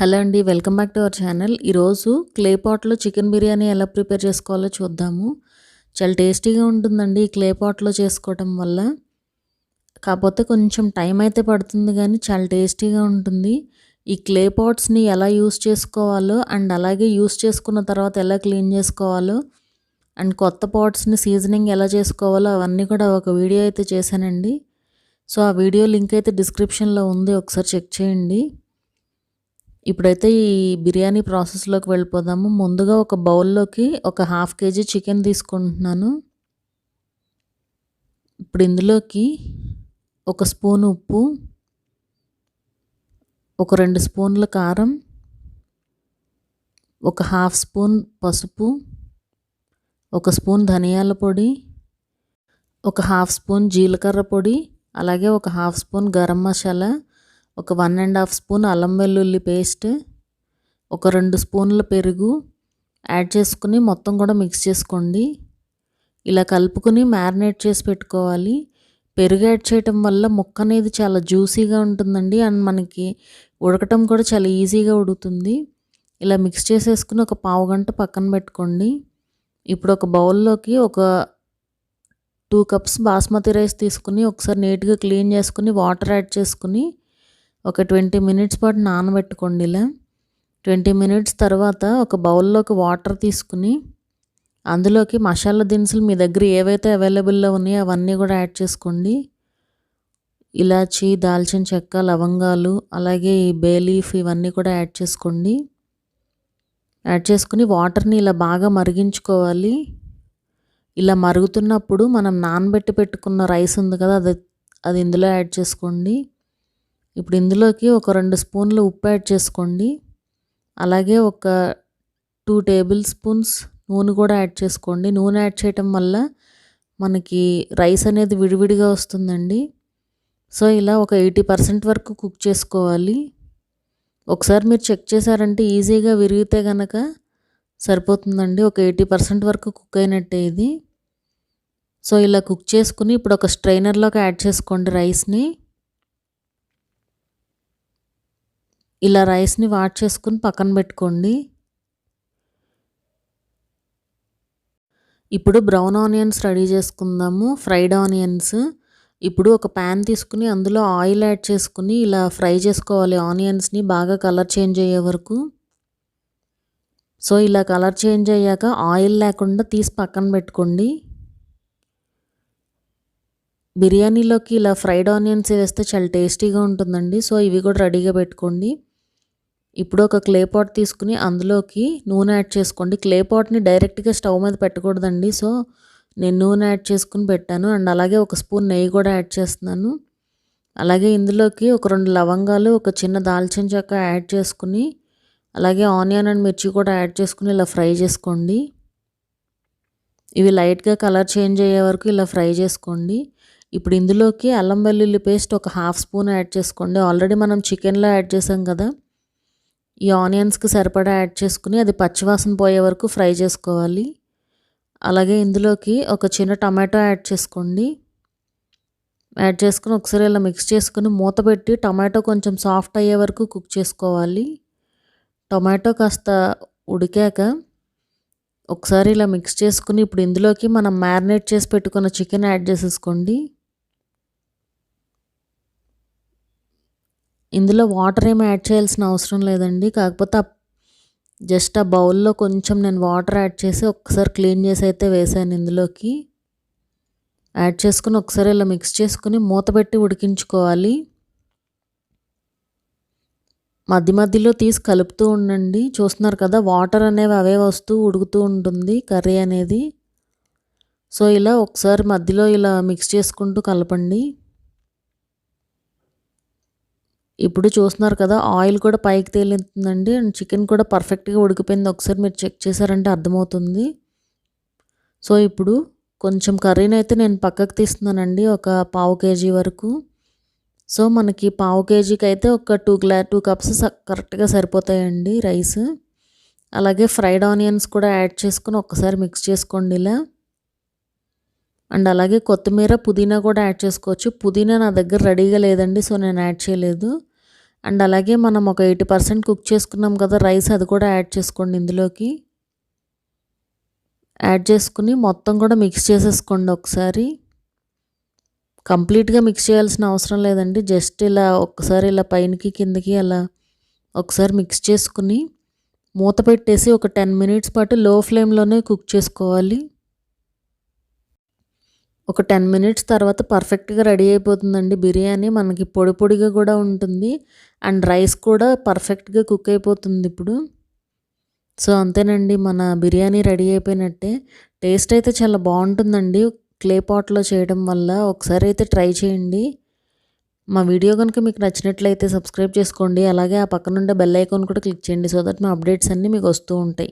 Hello అండి, welcome back to our channel. ఈరోజు clay పాట్లో chicken biryani ఎలా ప్రిపేర్ చేసుకోవాలో చూద్దాము. చాలా టేస్టీగా ఉంటుందండి ఈ క్లే పాట్లో చేసుకోవటం వల్ల. కాకపోతే కొంచెం టైం అయితే పడుతుంది కానీ చాలా టేస్టీగా ఉంటుంది. ఈ క్లే పాట్స్ని ఎలా యూస్ చేసుకోవాలో అండ్ అలాగే యూస్ చేసుకున్న తర్వాత ఎలా క్లీన్ చేసుకోవాలో అండ్ కొత్త పాట్స్ని సీజనింగ్ ఎలా చేసుకోవాలో అవన్నీ కూడా ఒక వీడియో అయితే చేశానండి. సో ఆ వీడియో లింక్ అయితే డిస్క్రిప్షన్లో ఉంది, ఒకసారి చెక్ చేయండి. ఇప్పుడైతే ఈ బిర్యానీ ప్రాసెస్లోకి వెళ్ళిపోదాము. ముందుగా ఒక బౌల్లోకి ఒక 1/2 kg చికెన్ తీసుకుంటున్నాను. ఇప్పుడు ఇందులోకి ఒక స్పూన్ ఉప్పు, ఒక 2 స్పూన్ల కారం, ఒక 1/2 స్పూన్ పసుపు, ఒక స్పూన్ ధనియాల పొడి, ఒక 1/2 స్పూన్ జీలకర్ర పొడి, అలాగే ఒక 1/2 స్పూన్ గరం మసాలా, ఒక 1.5 స్పూన్ అల్లం వెల్లుల్లి పేస్ట్, ఒక 2 స్పూన్ల పెరుగు యాడ్ చేసుకుని మొత్తం కూడా మిక్స్ చేసుకోండి. ఇలా కలుపుకొని మ్యారినేట్ చేసి పెట్టుకోవాలి. పెరుగు యాడ్ చేయటం వల్ల ముక్క అనేది చాలా జ్యూసీగా ఉంటుందండి అండ్ మనకి ఉడకటం కూడా చాలా ఈజీగా ఉడుకుతుంది. ఇలా మిక్స్ చేసేసుకుని ఒక పావు గంట పక్కన పెట్టుకోండి. ఇప్పుడు ఒక బౌల్లోకి ఒక 2 కప్స్ బాస్మతి రైస్ తీసుకుని ఒకసారి నీట్గా క్లీన్ చేసుకుని వాటర్ యాడ్ చేసుకుని ఒక 20 మినిట్స్ పాటు నానబెట్టుకోండి. ఇలా 20 మినిట్స్ తర్వాత ఒక బౌల్లోకి వాటర్ తీసుకుని అందులోకి మసాలా దినుసులు మీ దగ్గర ఏవైతే అవైలబుల్లో ఉన్నాయో అవన్నీ కూడా యాడ్ చేసుకోండి. ఇలాచి, దాల్చిన చెక్క, లవంగాలు, అలాగే ఈ బే లీఫ్ ఇవన్నీ కూడా యాడ్ చేసుకోండి. యాడ్ చేసుకుని వాటర్ని ఇలా బాగా మరిగించుకోవాలి. ఇలా మరుగుతున్నప్పుడు మనం నానబెట్టి పెట్టుకున్న రైస్ ఉంది కదా, అది ఇందులో యాడ్ చేసుకోండి. ఇప్పుడు ఇందులోకి ఒక 2 స్పూన్లు ఉప్పు యాడ్ చేసుకోండి. అలాగే ఒక 2 టేబుల్ స్పూన్స్ నూనె కూడా యాడ్ చేసుకోండి. నూనె యాడ్ చేయటం వల్ల మనకి రైస్ అనేది విడివిడిగా వస్తుందండి. సో ఇలా ఒక 80% వరకు కుక్ చేసుకోవాలి. ఒకసారి మీరు చెక్ చేశారంటే ఈజీగా విరిగితే కనుక సరిపోతుందండి. ఒక 80% వరకు కుక్ అయినట్టే ఇది. సో ఇలా కుక్ చేసుకుని ఇప్పుడు ఒక స్ట్రైనర్లోకి యాడ్ చేసుకోండి రైస్ని. ఇలా రైస్ని వాష్ చేసుకుని పక్కన పెట్టుకోండి. ఇప్పుడు బ్రౌన్ ఆనియన్స్ రెడీ చేసుకుందాము, ఫ్రైడ్ ఆనియన్స్. ఇప్పుడు ఒక ప్యాన్ తీసుకుని అందులో ఆయిల్ యాడ్ చేసుకుని ఇలా ఫ్రై చేసుకోవాలి ఆనియన్స్ని బాగా కలర్ చేంజ్ అయ్యే వరకు. సో ఇలా కలర్ చేంజ్ అయ్యాక ఆయిల్ లేకుండా తీసి పక్కన పెట్టుకోండి. బిర్యానీలోకి ఇలా ఫ్రైడ్ ఆనియన్స్ వేస్తే చాలా టేస్టీగా ఉంటుందండి. సో ఇవి కూడా రెడీగా పెట్టుకోండి. ఇప్పుడు ఒక క్లే పాట్ తీసుకుని అందులోకి నూనె యాడ్ చేసుకోండి. క్లే పాట్ని డైరెక్ట్గా స్టవ్ మీద పెట్టకూడదండి. సో నేను నూనె యాడ్ చేసుకుని పెట్టాను అండ్ అలాగే ఒక స్పూన్ నెయ్యి కూడా యాడ్ చేస్తున్నాను. అలాగే ఇందులోకి ఒక 2 లవంగాలు, ఒక చిన్న దాల్చిన చెక్క యాడ్ చేసుకుని అలాగే ఆనియన్ అండ్ మిర్చి కూడా యాడ్ చేసుకుని ఇలా ఫ్రై చేసుకోండి. ఇవి లైట్గా కలర్ చేంజ్ అయ్యే వరకు ఇలా ఫ్రై చేసుకోండి. ఇప్పుడు ఇందులోకి అల్లం వెల్లుల్లి పేస్ట్ ఒక 1/2 స్పూన్ యాడ్ చేసుకోండి. ఆల్రెడీ మనం చికెన్లో యాడ్ చేసాం కదా, ఈ ఆనియన్స్కి సరిపడా యాడ్ చేసుకుని అది పచ్చివాసన పోయే వరకు ఫ్రై చేసుకోవాలి. అలాగే ఇందులోకి ఒక చిన్న టమాటో యాడ్ చేసుకోండి. యాడ్ చేసుకుని ఒకసారి ఇలా మిక్స్ చేసుకుని మూత పెట్టి టమాటో కొంచెం సాఫ్ట్ అయ్యే వరకు కుక్ చేసుకోవాలి. టమాటో కాస్త ఉడికాక ఒకసారి ఇలా మిక్స్ చేసుకుని ఇప్పుడు ఇందులోకి మనం మ్యారినేట్ చేసి పెట్టుకున్న చికెన్ యాడ్ చేసేసుకోండి. ఇందులో వాటర్ ఏమి యాడ్ చేయాల్సిన అవసరం లేదండి. కాకపోతే జస్ట్ ఆ బౌల్లో కొంచెం నేను వాటర్ యాడ్ చేసి ఒకసారి క్లీన్ చేసి అయితే వేసాను. ఇందులోకి యాడ్ చేసుకుని ఒకసారి ఇలా మిక్స్ చేసుకుని మూత పెట్టి ఉడికించుకోవాలి. మధ్య మధ్యలో తీసి కలుపుతూ ఉండండి. చూస్తున్నారు కదా, వాటర్ అనేవి అవే వస్తూ ఉడుకుతూ ఉంటుంది కర్రీ అనేది. సో ఇలా ఒకసారి మధ్యలో ఇలా మిక్స్ చేసుకుంటూ కలపండి. ఇప్పుడు చూస్తున్నారు కదా, ఆయిల్ కూడా పైకి తేలుతుందండి అండ్ చికెన్ కూడా పర్ఫెక్ట్గా ఉడికిపోయింది. ఒకసారి మీరు చెక్ చేశారంటే అర్థమవుతుంది. సో ఇప్పుడు కొంచెం కర్రీని అయితే నేను పక్కకు తీస్తున్నానండి, ఒక 1/2 kg వరకు. సో మనకి 1/2 kgకి అయితే ఒక 2 కప్స్ కరెక్ట్గా సరిపోతాయండి రైస్. అలాగే ఫ్రైడ్ ఆనియన్స్ కూడా యాడ్ చేసుకుని ఒకసారి మిక్స్ చేసుకోండి ఇలా. అండ్ అలాగే కొత్తిమీర, పుదీనా కూడా యాడ్ చేసుకోవచ్చు. పుదీనా నా దగ్గర రెడీగా లేదండి, సో నేను యాడ్ చేయలేదు. అండ్ అలాగే మనం ఒక 80% కుక్ చేసుకున్నాం కదా రైస్, అది కూడా యాడ్ చేసుకోండి ఇందులోకి. యాడ్ చేసుకుని మొత్తం కూడా మిక్స్ చేసేసుకోండి ఒకసారి. కంప్లీట్గా మిక్స్ చేయాల్సిన అవసరం లేదండి, జస్ట్ ఇలా ఒక్కసారి ఇలా పైనకి కిందకి అలా ఒకసారి మిక్స్ చేసుకుని మూత పెట్టేసి ఒక 10 మినిట్స్ పాటు లో ఫ్లేమ్లోనే కుక్ చేసుకోవాలి. ఒక 10 మినిట్స్ తర్వాత పర్ఫెక్ట్గా రెడీ అయిపోతుందండి బిర్యానీ. మనకి పొడి పొడిగా కూడా ఉంటుంది అండ్ రైస్ కూడా పర్ఫెక్ట్గా కుక్ అయిపోతుంది ఇప్పుడు. సో అంతేనండి, మన బిర్యానీ రెడీ అయిపోయినట్టే. టేస్ట్ అయితే చాలా బాగుంటుందండి క్లే పాట్లో చేయడం వల్ల. ఒకసారి అయితే ట్రై చేయండి. మా వీడియో కనుక మీకు నచ్చినట్లయితే సబ్స్క్రైబ్ చేసుకోండి. అలాగే ఆ పక్కనుండే బెల్ ఐకాన్ కూడా క్లిక్ చేయండి, సో దట్ మా అప్డేట్స్ అన్నీ మీకు వస్తూ ఉంటాయి.